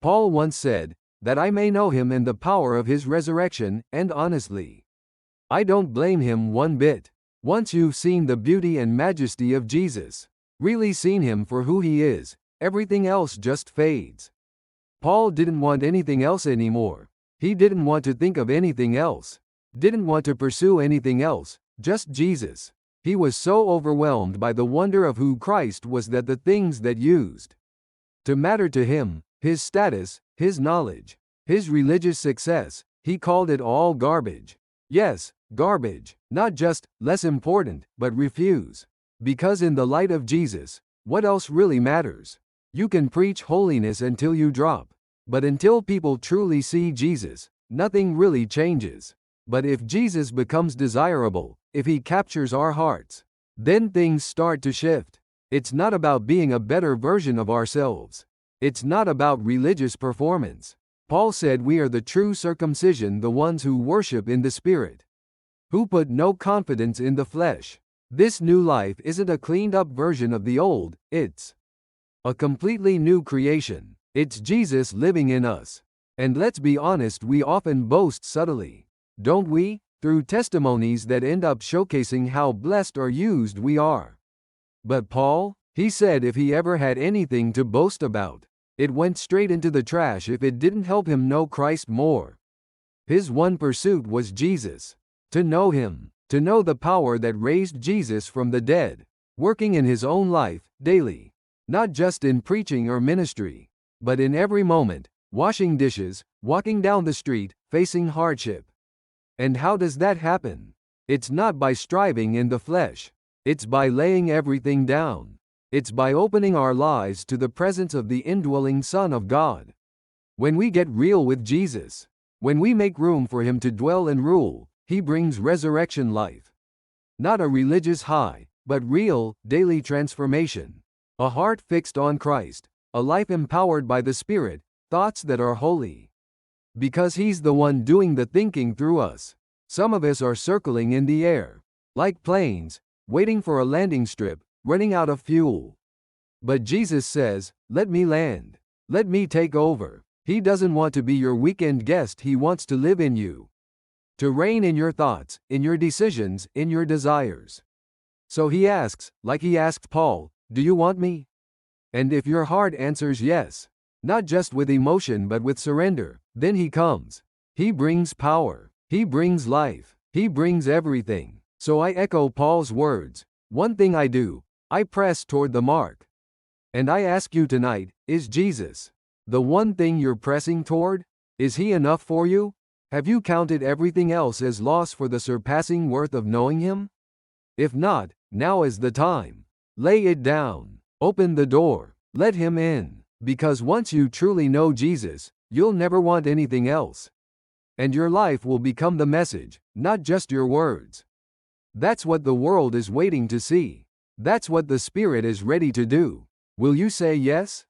Paul once said, that I may know him and the power of his resurrection, and honestly, I don't blame him one bit. Once you've seen the beauty and majesty of Jesus, really seen him for who he is, everything else just fades. Paul didn't want anything else anymore. He didn't want to think of anything else, didn't want to pursue anything else, just Jesus. He was so overwhelmed by the wonder of who Christ was that the things that used to matter to him, his status, his knowledge, his religious success, he called it all garbage. Yes, garbage, not just less important, but refuse. Because in the light of Jesus, what else really matters? You can preach holiness until you drop, but until people truly see Jesus, nothing really changes. But if Jesus becomes desirable, if he captures our hearts, then things start to shift. It's not about being a better version of ourselves. It's not about religious performance. Paul said we are the true circumcision, the ones who worship in the Spirit, who put no confidence in the flesh. This new life isn't a cleaned-up version of the old, it's a completely new creation. It's Jesus living in us. And let's be honest, we often boast subtly, don't we? Through testimonies that end up showcasing how blessed or used we are. But Paul, he said if he ever had anything to boast about, it went straight into the trash if it didn't help him know Christ more. His one pursuit was Jesus. To know him, to know the power that raised Jesus from the dead, working in his own life, daily. Not just in preaching or ministry, but in every moment, washing dishes, walking down the street, facing hardship. And how does that happen? It's not by striving in the flesh. It's by laying everything down. It's by opening our lives to the presence of the indwelling Son of God. When we get real with Jesus, when we make room for him to dwell and rule, he brings resurrection life. Not a religious high, but real, daily transformation. A heart fixed on Christ, a life empowered by the Spirit, thoughts that are holy. Because he's the one doing the thinking through us. Some of us are circling in the air, like planes, waiting for a landing strip, running out of fuel. But Jesus says, let me land. Let me take over. He doesn't want to be your weekend guest, he wants to live in you. To reign in your thoughts, in your decisions, in your desires. So he asks, like he asked Paul, do you want me? And if your heart answers yes, not just with emotion but with surrender, then he comes. He brings power. He brings life. He brings everything. So I echo Paul's words. One thing I do, I press toward the mark. And I ask you tonight, is Jesus the one thing you're pressing toward? Is he enough for you? Have you counted everything else as loss for the surpassing worth of knowing him? If not, now is the time. Lay it down. Open the door. Let him in. Because once you truly know Jesus, you'll never want anything else. And your life will become the message, not just your words. That's what the world is waiting to see. That's what the Spirit is ready to do. Will you say yes?